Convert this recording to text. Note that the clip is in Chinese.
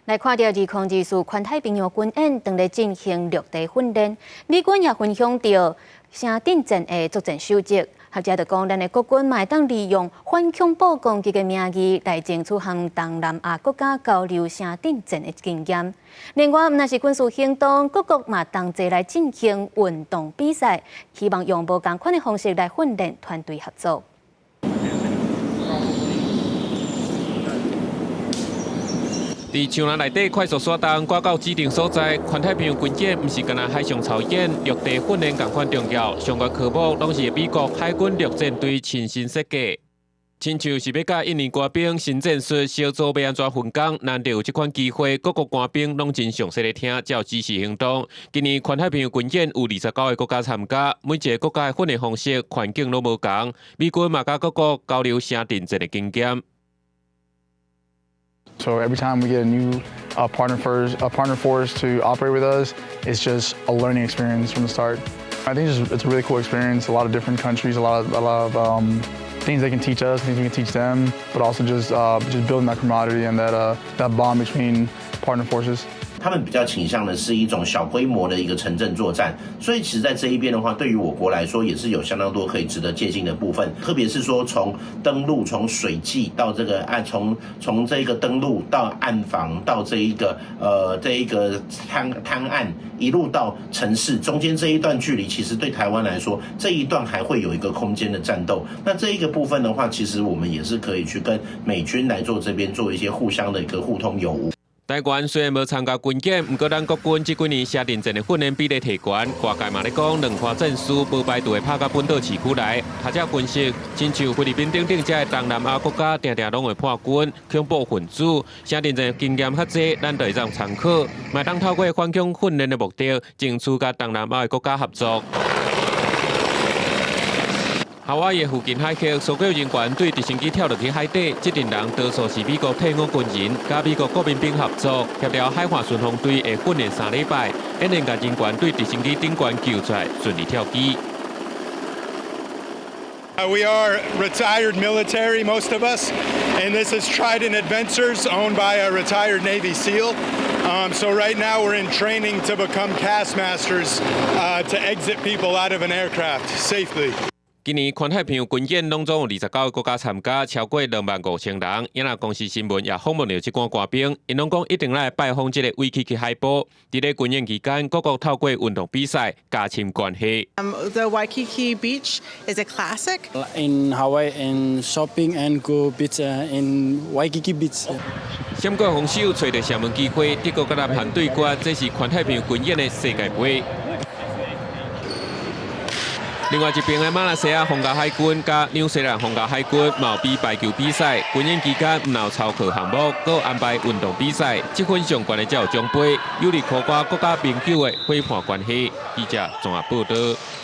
来看到2024环太平洋军演正在进行陆地训练，美军也分享到城镇战的作战守则。学者就讲，咱的国军嘛会当利用反恐怖攻击的名义来争取和东南亚国家交流城镇战的经验。另外，若是军事行动，各国嘛同齐来进行运动比赛，希望用无同款的方式来训练团队合作。 伫树林内底快速刷动，赶到指定所在。环太平洋军演毋是干那海上操演，陆地训练同款重要。相关科目拢是美国海军陆战队亲身设计。亲像是要甲印尼官兵新战术小组要安怎分工，难得有这款机会，各国官兵拢真详细地听，才有支持行动。今年环太平洋军演有29个国家参加，每一个国家的训练方式、环境拢无同。美军嘛甲各国交流城镇战的经验。 So every time we get a new partner force to operate with us, it's just a learning experience from the start. I think it's a really cool experience. A lot of different countries, a lot of things they can teach us, things we can teach them, but also just building that camaraderie and that bond between partner forces. 他们比较倾向的是一种小规模的一个城镇作战，所以其实在这一边的话，对于我国来说也是有相当多可以值得借鉴的部分。特别是说从登陆、从水技到这个从这个登陆到暗防到这一个滩岸，一路到城市中间这一段距离，其实对台湾来说，这一段还会有一个空间的战斗。那这一个部分的话，其实我们也是可以去跟美军来做这边做一些互相的一个互通有无。 台湾虽然无参加军演，不过咱国军这几年城镇战的训练比例提悬，外界嘛咧讲两块战术无排除会拍到本岛市区来。学者分析，亲像菲律宾等这些东南亚国家，常常拢会破军、恐怖分子，城镇战经验较济，咱就会当参考，嘛当透过反恐训练的目的，争取甲东南亚的国家合作。 夏威夷附近海域，搜救人员对直升机跳落去海底，这群人多数是美国退伍军人，甲美国国民兵合作，协调海岸巡防队会训练3礼拜，演练甲人员对直升机顶端救出来，顺利跳机。 We are retired military, most of us, and this is Trident Adventures, owned by a retired Navy SEAL. So right now we're in training to become cast masters to exit people out of an aircraft safely. 今年环太平洋军演拢总有29个国家参加，超过25000人。因那公司新闻也访问了这关官兵，因拢讲一定来拜访这个维基海堡。伫咧军演期间，各国透过运动比赛加深关系。The Waikiki Beach is a classic. In Hawaii, and shopping and go beach in Waikiki Beach. 闪过防守，找到射门机会，德国甲南韩对决，这是环太平洋军演的世界杯。 另外一边的马来西亚皇家海军甲纽西兰皇家海军毛比排球比赛，军演期间唔有操课项目，搁安排运动比赛，积分上悬的才有奖杯，有利扩大国家永久的伙伴关系。记者综合报道。